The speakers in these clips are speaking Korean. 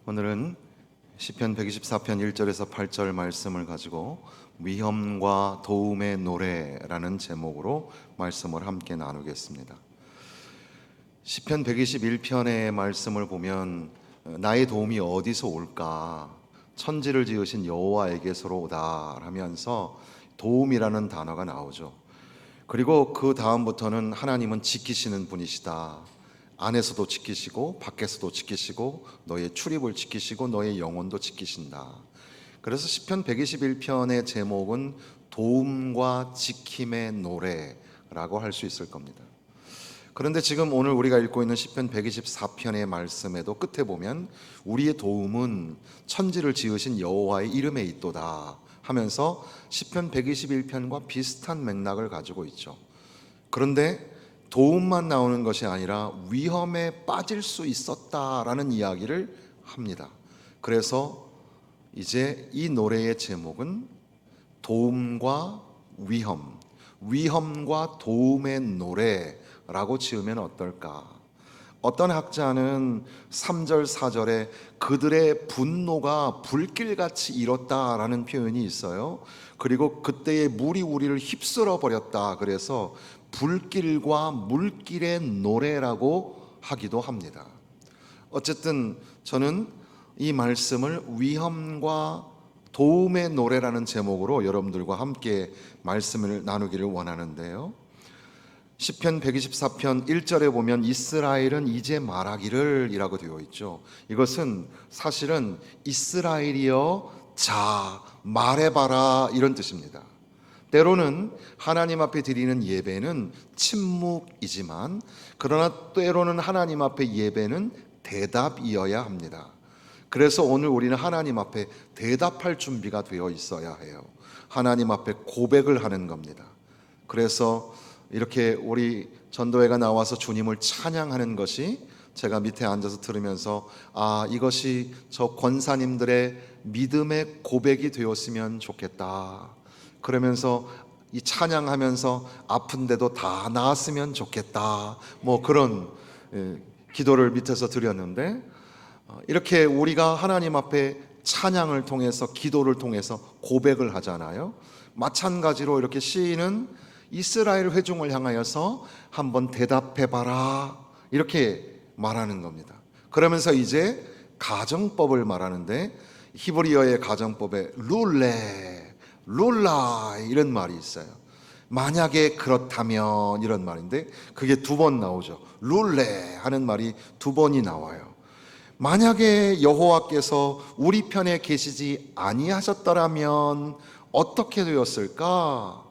오늘은 시편 124편 1절에서 8절 말씀을 가지고 위험과 도움의 노래라는 제목으로 말씀을 함께 나누겠습니다. 시편 121편의 말씀을 보면 나의 도움이 어디서 올까? 천지를 지으신 여호와에게서로다 하면서 도움이라는 단어가 나오죠. 그리고 그 다음부터는 하나님은 지키시는 분이시다. 안에서도 지키시고 밖에서도 지키시고 너의 출입을 지키시고 너의 영혼도 지키신다. 그래서 시편 121편의 제목은 도움과 지킴의 노래라고 할 수 있을 겁니다. 그런데 지금 오늘 우리가 읽고 있는 시편 124편의 말씀에도 끝에 보면 우리의 도움은 천지를 지으신 여호와의 이름에 있도다 하면서 시편 121편과 비슷한 맥락을 가지고 있죠. 그런데 도움만 나오는 것이 아니라 위험에 빠질 수 있었다라는 이야기를 합니다. 그래서 이제 이 노래의 제목은 도움과 위험, 위험과 도움의 노래라고 지으면 어떨까? 어떤 학자는 3절, 4절에 그들의 분노가 불길같이 일었다라는 표현이 있어요. 그리고 그때의 물이 우리를 휩쓸어 버렸다. 그래서 불길과 물길의 노래라고 하기도 합니다. 어쨌든 저는 이 말씀을 위험과 도움의 노래라는 제목으로 여러분들과 함께 말씀을 나누기를 원하는데요. 시편 124편 1절에 보면 이스라엘은 이제 말하기를 이라고 되어 있죠. 이것은 사실은 이스라엘이여 자 말해봐라 이런 뜻입니다. 때로는 하나님 앞에 드리는 예배는 침묵이지만 그러나 때로는 하나님 앞에 예배는 대답이어야 합니다. 그래서 오늘 우리는 하나님 앞에 대답할 준비가 되어 있어야 해요. 하나님 앞에 고백을 하는 겁니다. 그래서 이렇게 우리 전도회가 나와서 주님을 찬양하는 것이 제가 밑에 앉아서 들으면서 이것이 저 권사님들의 믿음의 고백이 되었으면 좋겠다. 그러면서 이 찬양하면서 아픈데도 다 나았으면 좋겠다. 뭐 그런 기도를 밑에서 드렸는데 이렇게 우리가 하나님 앞에 찬양을 통해서 기도를 통해서 고백을 하잖아요. 마찬가지로 이렇게 시인은 이스라엘 회중을 향하여서 한번 대답해봐라 이렇게 말하는 겁니다. 그러면서 이제 가정법을 말하는데 히브리어의 가정법에 룰라 이런 말이 있어요. 만약에 그렇다면 이런 말인데 그게 두 번 나오죠. 룰레 하는 말이 두 번이 나와요. 만약에 여호와께서 우리 편에 계시지 아니하셨더라면 어떻게 되었을까?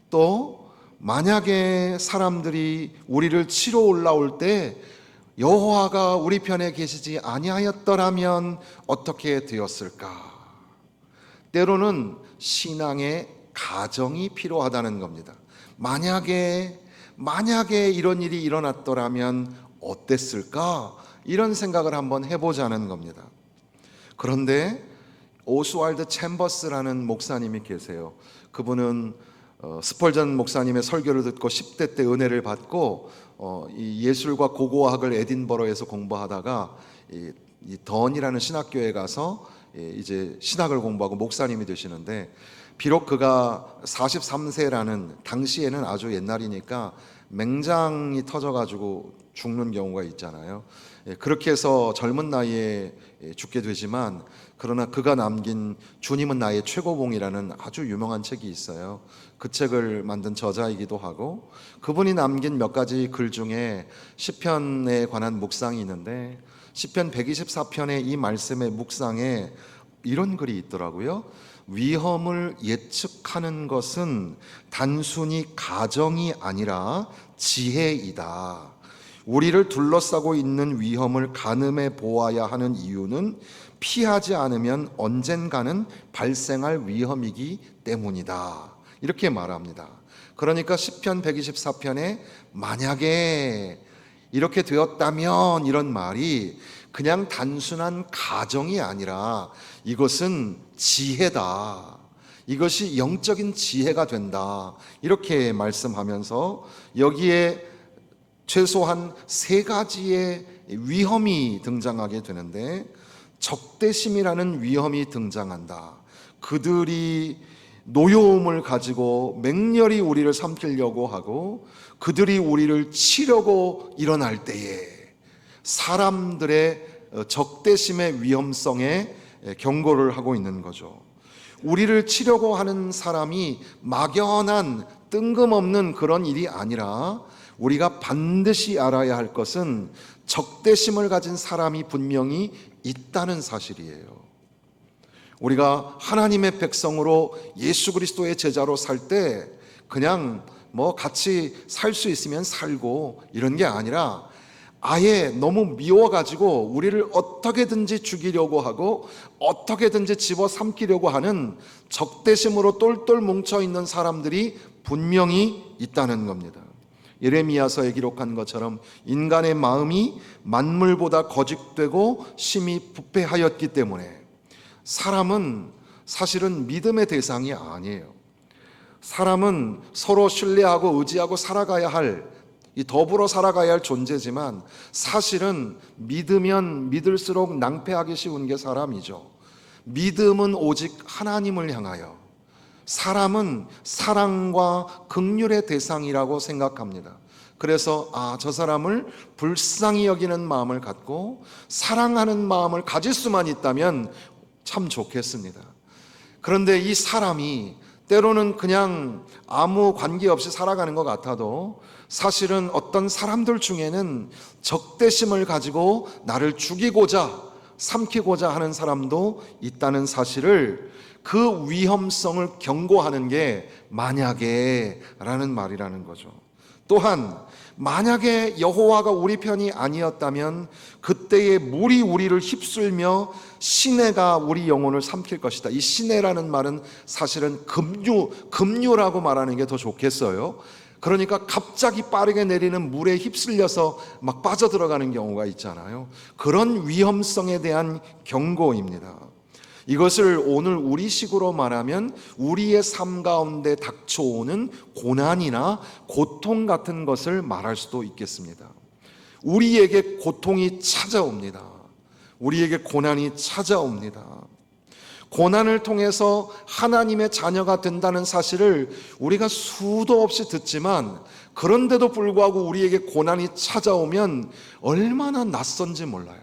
또 만약에 사람들이 우리를 치러 올라올 때 여호와가 우리 편에 계시지 아니하였더라면 어떻게 되었을까? 때로는 신앙의 가정이 필요하다는 겁니다. 만약에 이런 일이 일어났더라면 어땠을까? 이런 생각을 한번 해보자는 겁니다. 그런데 오스왈드 챔버스라는 목사님이 계세요. 그분은 스펄전 목사님의 설교를 듣고 10대 때 은혜를 받고 이 예술과 고고학을 에딘버러에서 공부하다가 이 던이라는 신학교에 가서 이제 신학을 공부하고 목사님이 되시는데 비록 그가 43세라는 당시에는 아주 옛날이니까 맹장이 터져가지고 죽는 경우가 있잖아요. 그렇게 해서 젊은 나이에 죽게 되지만 그러나 그가 남긴 주님은 나의 최고봉이라는 아주 유명한 책이 있어요. 그 책을 만든 저자이기도 하고 그분이 남긴 몇 가지 글 중에 시편에 관한 묵상이 있는데 시편 124편의 이 말씀의 묵상에 이런 글이 있더라고요. 위험을 예측하는 것은 단순히 가정이 아니라 지혜이다. 우리를 둘러싸고 있는 위험을 가늠해 보아야 하는 이유는 피하지 않으면 언젠가는 발생할 위험이기 때문이다. 이렇게 말합니다. 그러니까 시편 124편에 만약에 이렇게 되었다면 이런 말이 그냥 단순한 가정이 아니라 이것은 지혜다. 이것이 영적인 지혜가 된다. 이렇게 말씀하면서 여기에 최소한 세 가지의 위험이 등장하게 되는데 적대심이라는 위험이 등장한다. 그들이 노여움을 가지고 맹렬히 우리를 삼키려고 하고 그들이 우리를 치려고 일어날 때에 사람들의 적대심의 위험성에 경고를 하고 있는 거죠. 우리를 치려고 하는 사람이 막연한 뜬금없는 그런 일이 아니라 우리가 반드시 알아야 할 것은 적대심을 가진 사람이 분명히 있다는 사실이에요. 우리가 하나님의 백성으로 예수 그리스도의 제자로 살 때 그냥 같이 살 수 있으면 살고 이런 게 아니라 아예 너무 미워가지고 우리를 어떻게든지 죽이려고 하고 어떻게든지 집어삼키려고 하는 적대심으로 똘똘 뭉쳐있는 사람들이 분명히 있다는 겁니다. 예레미야서에 기록한 것처럼 인간의 마음이 만물보다 거짓되고 심히 부패하였기 때문에 사람은 사실은 믿음의 대상이 아니에요. 사람은 서로 신뢰하고 의지하고 살아가야 할, 더불어 살아가야 할 존재지만 사실은 믿으면 믿을수록 낭패하기 쉬운 게 사람이죠. 믿음은 오직 하나님을 향하여, 사람은 사랑과 긍휼의 대상이라고 생각합니다. 그래서 저 사람을 불쌍히 여기는 마음을 갖고 사랑하는 마음을 가질 수만 있다면 참 좋겠습니다. 그런데 이 사람이 때로는 그냥 아무 관계없이 살아가는 것 같아도 사실은 어떤 사람들 중에는 적대심을 가지고 나를 죽이고자 삼키고자 하는 사람도 있다는 사실을, 그 위험성을 경고하는 게 만약에 라는 말이라는 거죠. 또한 만약에 여호와가 우리 편이 아니었다면 그때의 물이 우리를 휩쓸며 시내가 우리 영혼을 삼킬 것이다. 이 시내라는 말은 사실은 급류라고 말하는 게 더 좋겠어요. 그러니까 갑자기 빠르게 내리는 물에 휩쓸려서 막 빠져들어가는 경우가 있잖아요. 그런 위험성에 대한 경고입니다. 이것을 오늘 우리식으로 말하면 우리의 삶 가운데 닥쳐오는 고난이나 고통 같은 것을 말할 수도 있겠습니다. 우리에게 고통이 찾아옵니다. 우리에게 고난이 찾아옵니다. 고난을 통해서 하나님의 자녀가 된다는 사실을 우리가 수도 없이 듣지만, 그런데도 불구하고 우리에게 고난이 찾아오면 얼마나 낯선지 몰라요.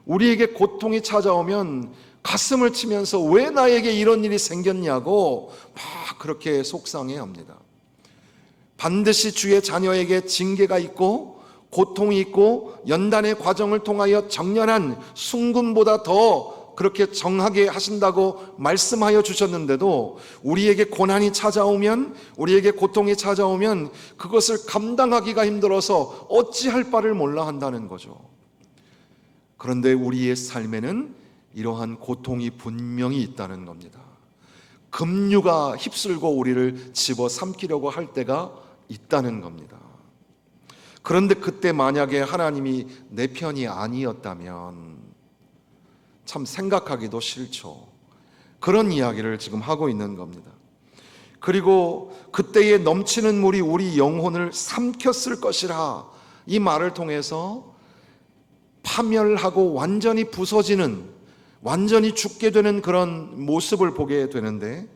우리에게 고통이 찾아오면 가슴을 치면서 왜 나에게 이런 일이 생겼냐고 막 그렇게 속상해합니다. 반드시 주의 자녀에게 징계가 있고 고통이 있고 연단의 과정을 통하여 정련한 순금보다 더 그렇게 정하게 하신다고 말씀하여 주셨는데도 우리에게 고난이 찾아오면, 우리에게 고통이 찾아오면 그것을 감당하기가 힘들어서 어찌할 바를 몰라 한다는 거죠. 그런데 우리의 삶에는 이러한 고통이 분명히 있다는 겁니다. 급류가 휩쓸고 우리를 집어삼키려고 할 때가 있다는 겁니다. 그런데 그때 만약에 하나님이 내 편이 아니었다면 참 생각하기도 싫죠. 그런 이야기를 지금 하고 있는 겁니다. 그리고 그때에 넘치는 물이 우리 영혼을 삼켰을 것이라, 이 말을 통해서 파멸하고 완전히 부서지는, 완전히 죽게 되는 그런 모습을 보게 되는데,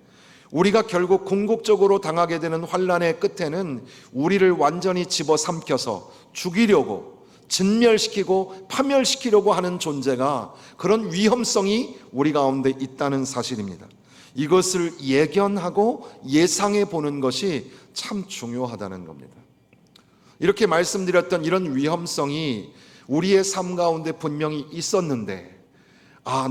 우리가 결국 궁극적으로 당하게 되는 환난의 끝에는 우리를 완전히 집어삼켜서 죽이려고, 진멸시키고 파멸시키려고 하는 존재가, 그런 위험성이 우리 가운데 있다는 사실입니다. 이것을 예견하고 예상해 보는 것이 참 중요하다는 겁니다. 이렇게 말씀드렸던 이런 위험성이 우리의 삶 가운데 분명히 있었는데,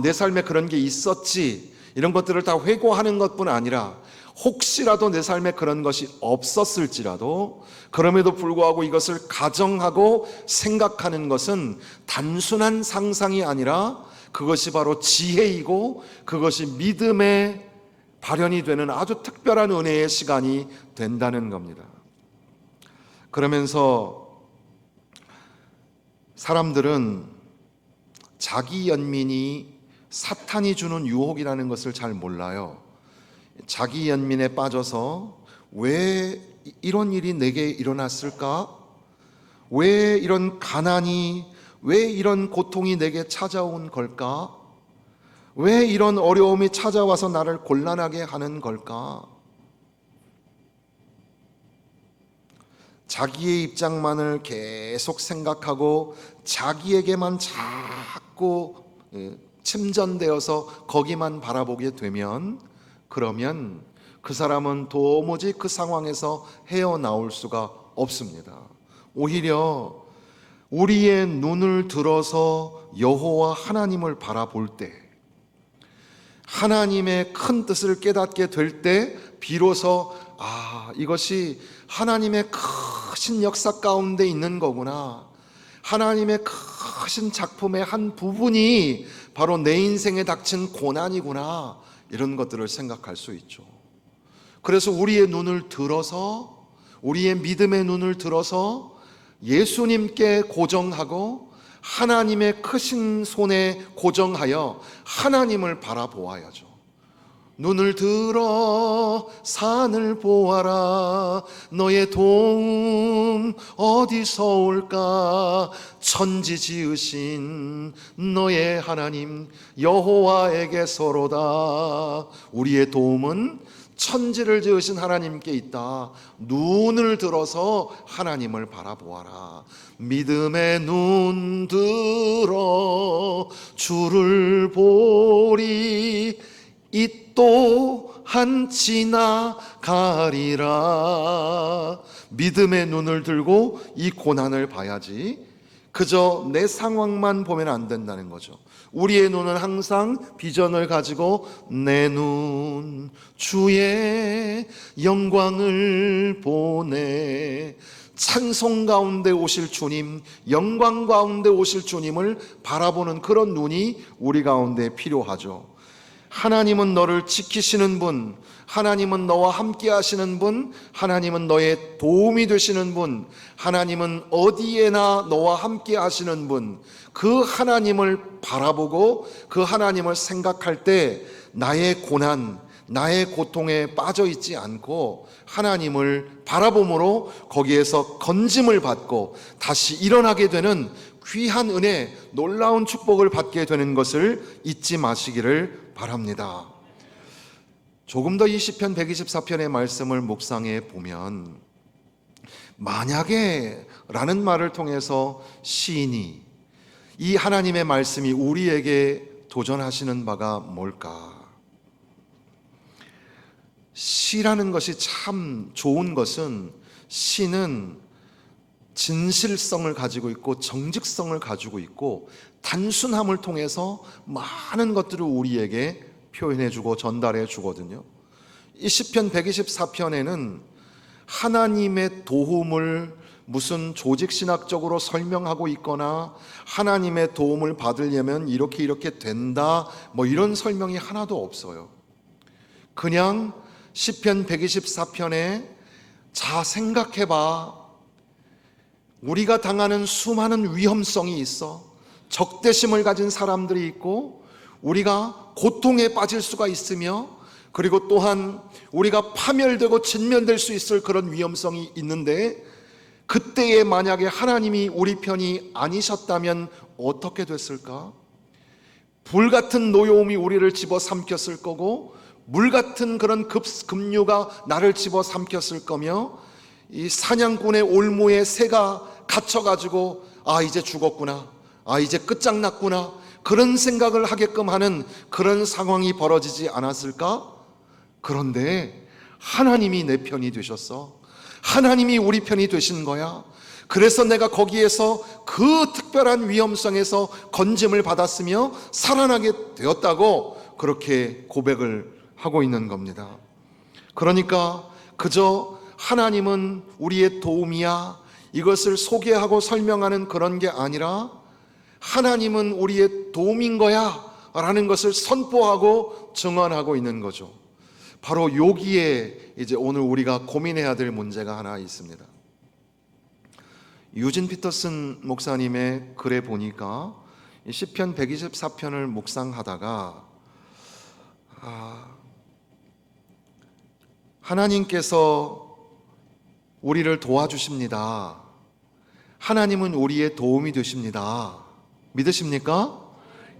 내 삶에 그런 게 있었지, 이런 것들을 다 회고하는 것뿐 아니라 혹시라도 내 삶에 그런 것이 없었을지라도 그럼에도 불구하고 이것을 가정하고 생각하는 것은 단순한 상상이 아니라 그것이 바로 지혜이고 그것이 믿음의 발현이 되는 아주 특별한 은혜의 시간이 된다는 겁니다. 그러면서 사람들은 자기 연민이 사탄이 주는 유혹이라는 것을 잘 몰라요. 자기 연민에 빠져서 왜 이런 일이 내게 일어났을까? 왜 이런 가난이, 왜 이런 고통이 내게 찾아온 걸까? 왜 이런 어려움이 찾아와서 나를 곤란하게 하는 걸까? 자기의 입장만을 계속 생각하고 자기에게만 자꾸 침전되어서 거기만 바라보게 되면, 그러면 그 사람은 도무지 그 상황에서 헤어나올 수가 없습니다. 오히려 우리의 눈을 들어서 여호와 하나님을 바라볼 때, 하나님의 큰 뜻을 깨닫게 될 때 비로소 이것이 하나님의 크신 역사 가운데 있는 거구나, 하나님의 크신 작품의 한 부분이 바로 내 인생에 닥친 고난이구나, 이런 것들을 생각할 수 있죠. 그래서 우리의 눈을 들어서, 우리의 믿음의 눈을 들어서 예수님께 고정하고 하나님의 크신 손에 고정하여 하나님을 바라보아야죠. 눈을 들어 산을 보아라, 너의 도움 어디서 올까? 천지 지으신 너의 하나님 여호와에게서로다. 우리의 도움은 천지를 지으신 하나님께 있다. 눈을 들어서 하나님을 바라보아라. 믿음의 눈 들어 주를 보리, 이 또한 지나가리라. 믿음의 눈을 들고 이 고난을 봐야지, 그저 내 상황만 보면 안 된다는 거죠. 우리의 눈은 항상 비전을 가지고 내 눈 주의 영광을 보네. 찬송 가운데 오실 주님, 영광 가운데 오실 주님을 바라보는 그런 눈이 우리 가운데 필요하죠. 하나님은 너를 지키시는 분, 하나님은 너와 함께 하시는 분, 하나님은 너의 도움이 되시는 분, 하나님은 어디에나 너와 함께 하시는 분, 그 하나님을 바라보고 그 하나님을 생각할 때 나의 고난, 나의 고통에 빠져 있지 않고 하나님을 바라봄으로 거기에서 건짐을 받고 다시 일어나게 되는 귀한 은혜, 놀라운 축복을 받게 되는 것을 잊지 마시기를 바랍니다. 조금 더 이 시편 124편의 말씀을 묵상해 보면, 만약에 라는 말을 통해서 시인이 이 하나님의 말씀이 우리에게 도전하시는 바가 뭘까? 시라는 것이 참 좋은 것은, 시는 진실성을 가지고 있고 정직성을 가지고 있고 단순함을 통해서 많은 것들을 우리에게 표현해 주고 전달해 주거든요. 이 시편 124편에는 하나님의 도움을 무슨 조직신학적으로 설명하고 있거나 하나님의 도움을 받으려면 이렇게 된다, 이런 설명이 하나도 없어요. 그냥 시편 124편에 자 생각해봐, 우리가 당하는 수많은 위험성이 있어, 적대심을 가진 사람들이 있고 우리가 고통에 빠질 수가 있으며, 그리고 또한 우리가 파멸되고 진멸될 수 있을 그런 위험성이 있는데, 그때에 만약에 하나님이 우리 편이 아니셨다면 어떻게 됐을까? 불같은 노여움이 우리를 집어삼켰을 거고, 물같은 그런 급류가 나를 집어삼켰을 거며, 이 사냥꾼의 올무에 새가 갇혀가지고 이제 죽었구나, 이제 끝장났구나, 그런 생각을 하게끔 하는 그런 상황이 벌어지지 않았을까? 그런데 하나님이 내 편이 되셨어. 하나님이 우리 편이 되신 거야. 그래서 내가 거기에서 그 특별한 위험성에서 건짐을 받았으며 살아나게 되었다고 그렇게 고백을 하고 있는 겁니다. 그러니까 그저 하나님은 우리의 도움이야, 이것을 소개하고 설명하는 그런 게 아니라 하나님은 우리의 도움인 거야 라는 것을 선포하고 증언하고 있는 거죠. 바로 여기에 이제 오늘 우리가 고민해야 될 문제가 하나 있습니다. 유진 피터슨 목사님의 글에 보니까 시편 124편을 묵상하다가 하나님께서 우리를 도와주십니다. 하나님은 우리의 도움이 되십니다. 믿으십니까?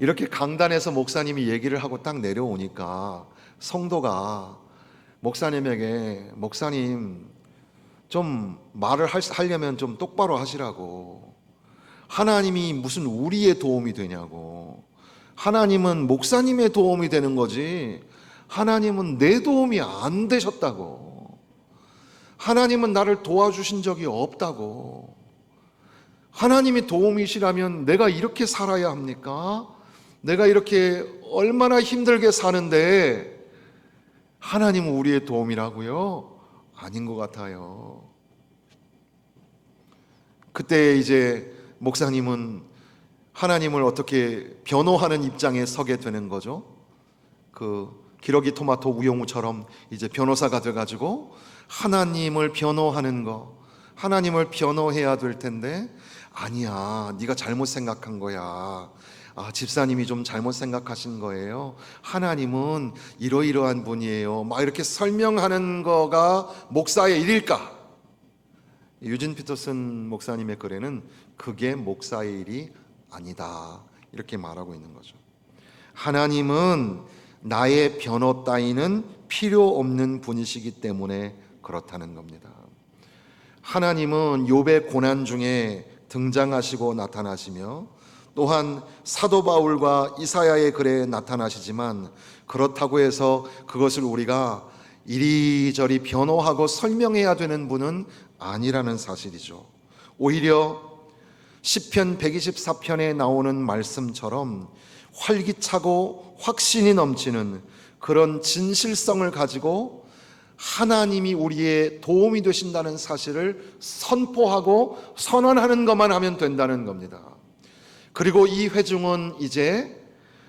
이렇게 강단에서 목사님이 얘기를 하고 딱 내려오니까 성도가 목사님에게 목사님 좀 말을 하려면 좀 똑바로 하시라고, 하나님이 무슨 우리의 도움이 되냐고, 하나님은 목사님의 도움이 되는 거지 하나님은 내 도움이 안 되셨다고, 하나님은 나를 도와주신 적이 없다고, 하나님이 도움이시라면 내가 이렇게 살아야 합니까? 내가 이렇게 얼마나 힘들게 사는데 하나님은 우리의 도움이라고요? 아닌 것 같아요. 그때 이제 목사님은 하나님을 어떻게 변호하는 입장에 서게 되는 거죠. 그 기러기 토마토 우영우처럼 이제 변호사가 돼가지고 하나님을 변호하는 거, 하나님을 변호해야 될 텐데, 아니야, 네가 잘못 생각한 거야, 집사님이 좀 잘못 생각하신 거예요, 하나님은 이러이러한 분이에요, 막 이렇게 설명하는 거가 목사의 일일까? 유진 피터슨 목사님의 글에는 그게 목사의 일이 아니다, 이렇게 말하고 있는 거죠. 하나님은 나의 변호 따위는 필요 없는 분이시기 때문에 그렇다는 겁니다. 하나님은 욥의 고난 중에 등장하시고 나타나시며, 또한 사도 바울과 이사야의 글에 나타나시지만, 그렇다고 해서 그것을 우리가 이리저리 변호하고 설명해야 되는 분은 아니라는 사실이죠. 오히려 시편 124편에 나오는 말씀처럼 활기차고 확신이 넘치는 그런 진실성을 가지고 하나님이 우리의 도움이 되신다는 사실을 선포하고 선언하는 것만 하면 된다는 겁니다. 그리고 이 회중은 이제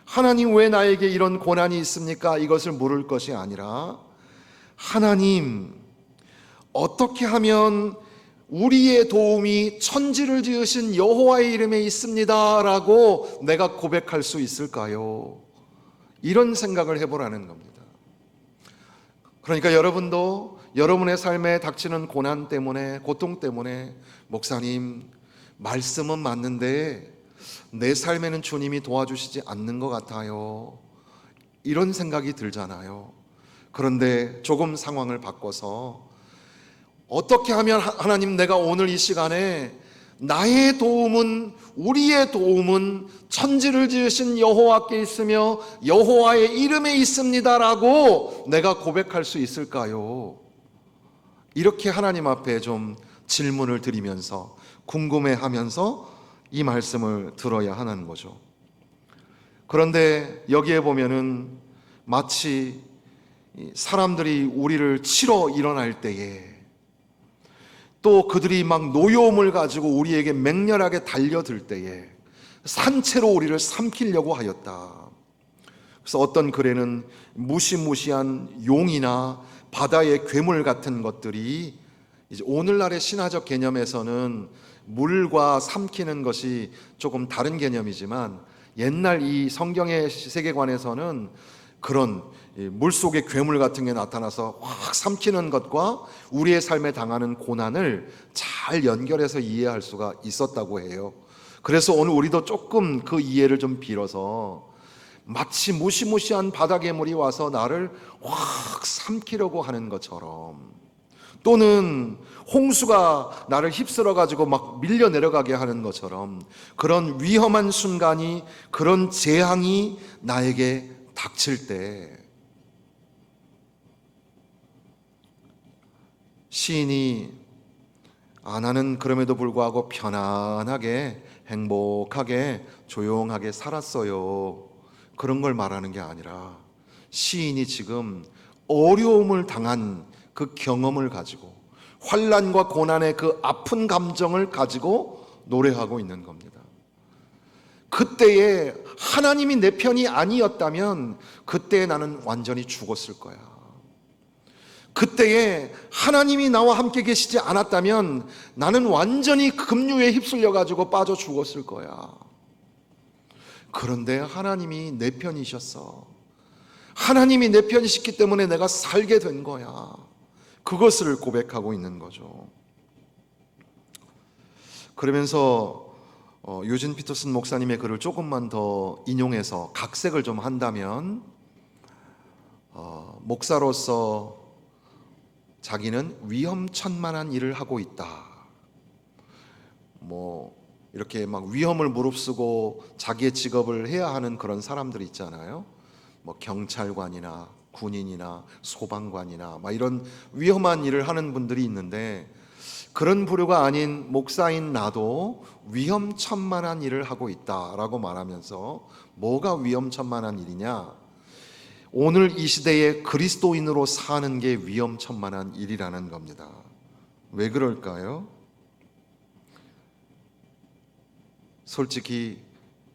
하나님 왜 나에게 이런 고난이 있습니까? 이것을 물을 것이 아니라, 하나님 어떻게 하면 우리의 도움이 천지를 지으신 여호와의 이름에 있습니다 라고 내가 고백할 수 있을까요? 이런 생각을 해보라는 겁니다. 그러니까 여러분도 여러분의 삶에 닥치는 고난 때문에, 고통 때문에, 목사님 말씀은 맞는데 내 삶에는 주님이 도와주시지 않는 것 같아요, 이런 생각이 들잖아요. 그런데 조금 상황을 바꿔서, 어떻게 하면 하나님 내가 오늘 이 시간에 나의 도움은, 우리의 도움은 천지를 지으신 여호와께 있으며 여호와의 이름에 있습니다라고 내가 고백할 수 있을까요? 이렇게 하나님 앞에 좀 질문을 드리면서 궁금해하면서 이 말씀을 들어야 하는 거죠. 그런데 여기에 보면은 마치 사람들이 우리를 치러 일어날 때에, 또 그들이 막 노여움을 가지고 우리에게 맹렬하게 달려들 때에 산채로 우리를 삼키려고 하였다. 그래서 어떤 글에는 무시무시한 용이나 바다의 괴물 같은 것들이, 이제 오늘날의 신화적 개념에서는 물과 삼키는 것이 조금 다른 개념이지만, 옛날 이 성경의 세계관에서는 그런 물속의 괴물 같은 게 나타나서 확 삼키는 것과 우리의 삶에 당하는 고난을 잘 연결해서 이해할 수가 있었다고 해요. 그래서 오늘 우리도 조금 그 이해를 좀 빌어서, 마치 무시무시한 바다괴물이 와서 나를 확 삼키려고 하는 것처럼, 또는 홍수가 나를 휩쓸어 가지고 막 밀려 내려가게 하는 것처럼, 그런 위험한 순간이, 그런 재앙이 나에게 닥칠 때 시인이 나는 그럼에도 불구하고 편안하게 행복하게 조용하게 살았어요, 그런 걸 말하는 게 아니라, 시인이 지금 어려움을 당한 그 경험을 가지고, 환난과 고난의 그 아픈 감정을 가지고 노래하고 있는 겁니다. 그때에 하나님이 내 편이 아니었다면 그때에 나는 완전히 죽었을 거야. 그때에 하나님이 나와 함께 계시지 않았다면 나는 완전히 급류에 휩쓸려 가지고 빠져 죽었을 거야. 그런데 하나님이 내 편이셨어. 하나님이 내 편이시기 때문에 내가 살게 된 거야. 그것을 고백하고 있는 거죠. 그러면서 유진 피터슨 목사님의 글을 조금만 더 인용해서 각색을 좀 한다면, 목사로서 자기는 위험천만한 일을 하고 있다. 이렇게 막 위험을 무릅쓰고 자기의 직업을 해야 하는 그런 사람들 있잖아요. 경찰관이나 군인이나 소방관이나 이런 위험한 일을 하는 분들이 있는데, 그런 부류가 아닌 목사인 나도 위험천만한 일을 하고 있다라고 말하면서, 뭐가 위험천만한 일이냐? 오늘 이 시대에 그리스도인으로 사는 게 위험천만한 일이라는 겁니다. 왜 그럴까요? 솔직히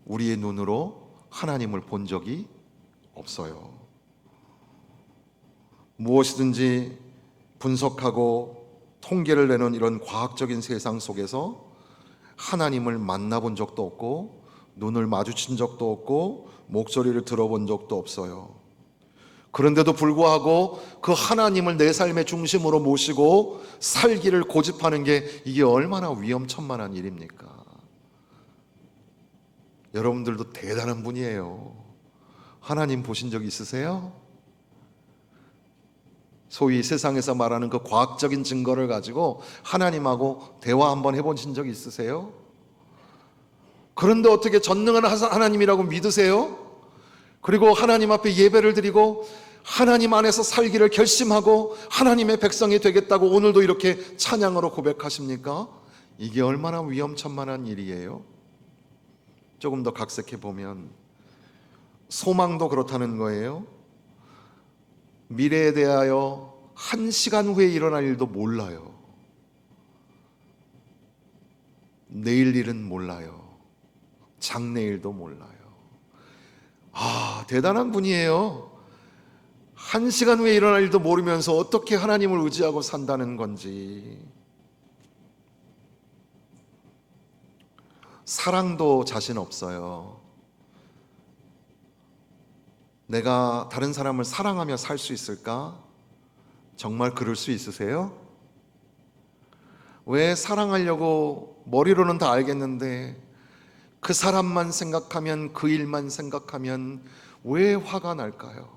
우리의 눈으로 하나님을 본 적이 없어요. 무엇이든지 분석하고 통계를 내는 이런 과학적인 세상 속에서 하나님을 만나본 적도 없고, 눈을 마주친 적도 없고, 목소리를 들어본 적도 없어요. 그런데도 불구하고 그 하나님을 내 삶의 중심으로 모시고 살기를 고집하는 게, 이게 얼마나 위험천만한 일입니까? 여러분들도 대단한 분이에요. 하나님 보신 적 있으세요? 소위 세상에서 말하는 그 과학적인 증거를 가지고 하나님하고 대화 한번 해보신 적 있으세요? 그런데 어떻게 전능한 하나님이라고 믿으세요? 그리고 하나님 앞에 예배를 드리고 하나님 안에서 살기를 결심하고 하나님의 백성이 되겠다고 오늘도 이렇게 찬양으로 고백하십니까? 이게 얼마나 위험천만한 일이에요? 조금 더 각색해 보면 소망도 그렇다는 거예요. 미래에 대하여 1시간 후에 일어날 일도 몰라요. 내일 일은 몰라요. 장래일도 몰라요. 대단한 분이에요. 1시간 후에 일어날 일도 모르면서 어떻게 하나님을 의지하고 산다는 건지. 사랑도 자신 없어요. 내가 다른 사람을 사랑하며 살 수 있을까? 정말 그럴 수 있으세요? 왜 사랑하려고 머리로는 다 알겠는데 그 사람만 생각하면, 그 일만 생각하면 왜 화가 날까요?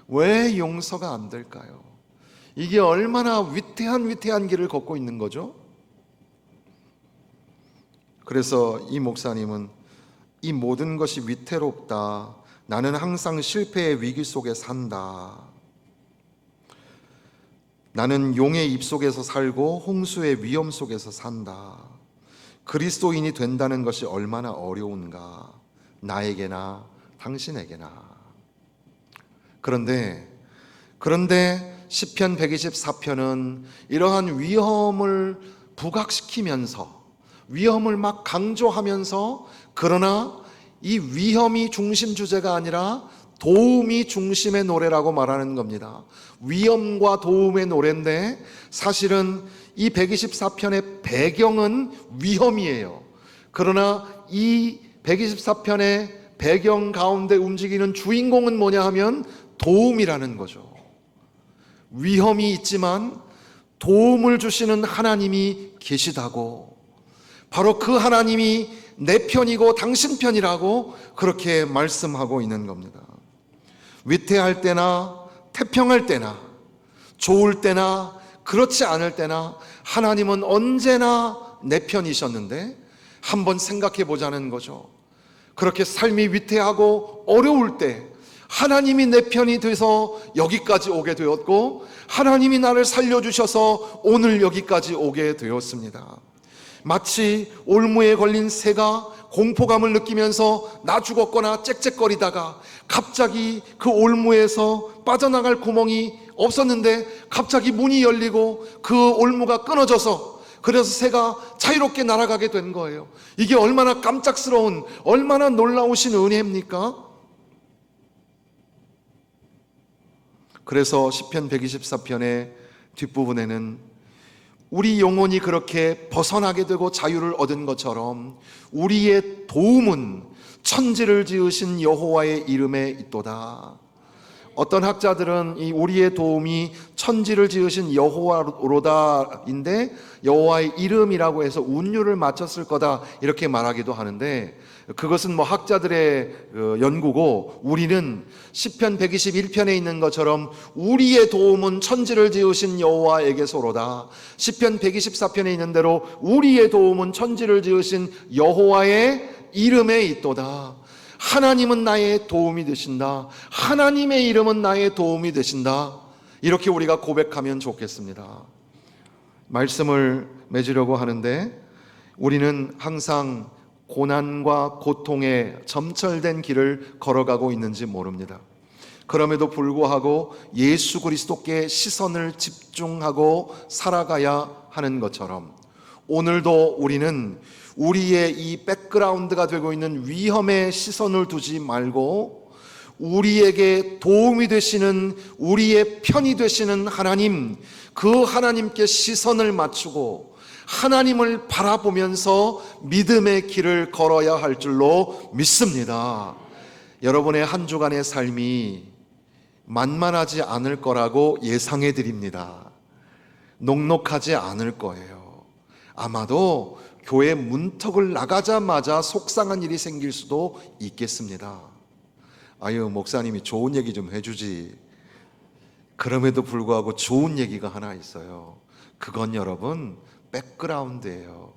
왜 용서가 안 될까요? 이게 얼마나 위태한 길을 걷고 있는 거죠? 그래서 이 목사님은 이 모든 것이 위태롭다. 나는 항상 실패의 위기 속에 산다. 나는 용의 입속에서 살고 홍수의 위험 속에서 산다. 그리스도인이 된다는 것이 얼마나 어려운가. 나에게나 당신에게나. 그런데 시편 124편은 이러한 위험을 부각시키면서, 위험을 막 강조하면서, 그러나 이 위험이 중심 주제가 아니라 도움이 중심의 노래라고 말하는 겁니다. 위험과 도움의 노래인데 사실은 이 124편의 배경은 위험이에요. 그러나 이 124편의 배경 가운데 움직이는 주인공은 뭐냐 하면 도움이라는 거죠. 위험이 있지만 도움을 주시는 하나님이 계시다고, 바로 그 하나님이 내 편이고 당신 편이라고 그렇게 말씀하고 있는 겁니다. 위태할 때나 태평할 때나 좋을 때나 그렇지 않을 때나 하나님은 언제나 내 편이셨는데, 한번 생각해 보자는 거죠. 그렇게 삶이 위태하고 어려울 때 하나님이 내 편이 돼서 여기까지 오게 되었고, 하나님이 나를 살려주셔서 오늘 여기까지 오게 되었습니다. 마치 올무에 걸린 새가 공포감을 느끼면서 나 죽었거나 짹짹거리다가 갑자기 그 올무에서 빠져나갈 구멍이 없었는데 갑자기 문이 열리고 그 올무가 끊어져서, 그래서 새가 자유롭게 날아가게 된 거예요. 이게 얼마나 깜짝스러운, 얼마나 놀라우신 은혜입니까? 그래서 시편 124편의 뒷부분에는 우리 영혼이 그렇게 벗어나게 되고 자유를 얻은 것처럼 우리의 도움은 천지를 지으신 여호와의 이름에 있도다. 어떤 학자들은 이 우리의 도움이 천지를 지으신 여호와로다인데 여호와의 이름이라고 해서 운율을 맞췄을 거다 이렇게 말하기도 하는데, 그것은 뭐 학자들의 연구고, 우리는 시편 121편에 있는 것처럼 우리의 도움은 천지를 지으신 여호와에게서로다. 시편 124편에 있는 대로 우리의 도움은 천지를 지으신 여호와의 이름에 있도다. 하나님은 나의 도움이 되신다. 하나님의 이름은 나의 도움이 되신다. 이렇게 우리가 고백하면 좋겠습니다. 말씀을 맺으려고 하는데, 우리는 항상 고난과 고통에 점철된 길을 걸어가고 있는지 모릅니다. 그럼에도 불구하고 예수 그리스도께 시선을 집중하고 살아가야 하는 것처럼, 오늘도 우리는 우리의 이 백그라운드가 되고 있는 위험에 시선을 두지 말고 우리에게 도움이 되시는, 우리의 편이 되시는 하나님, 그 하나님께 시선을 맞추고 하나님을 바라보면서 믿음의 길을 걸어야 할 줄로 믿습니다. 여러분의 한 주간의 삶이 만만하지 않을 거라고 예상해 드립니다. 녹록하지 않을 거예요. 아마도 교회 문턱을 나가자마자 속상한 일이 생길 수도 있겠습니다. 아유, 목사님이 좋은 얘기 좀 해주지. 그럼에도 불구하고 좋은 얘기가 하나 있어요. 그건 여러분 백그라운드예요.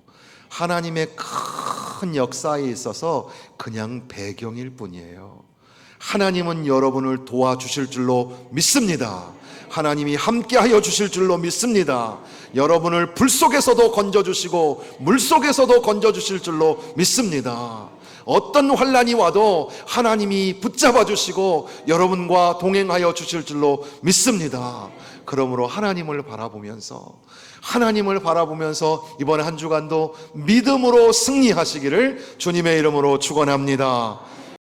하나님의 큰 역사에 있어서 그냥 배경일 뿐이에요. 하나님은 여러분을 도와주실 줄로 믿습니다. 하나님이 함께하여 주실 줄로 믿습니다. 여러분을 불 속에서도 건져주시고 물 속에서도 건져주실 줄로 믿습니다. 어떤 환난이 와도 하나님이 붙잡아 주시고 여러분과 동행하여 주실 줄로 믿습니다. 그러므로 하나님을 바라보면서 이번 한 주간도 믿음으로 승리하시기를 주님의 이름으로 축원합니다.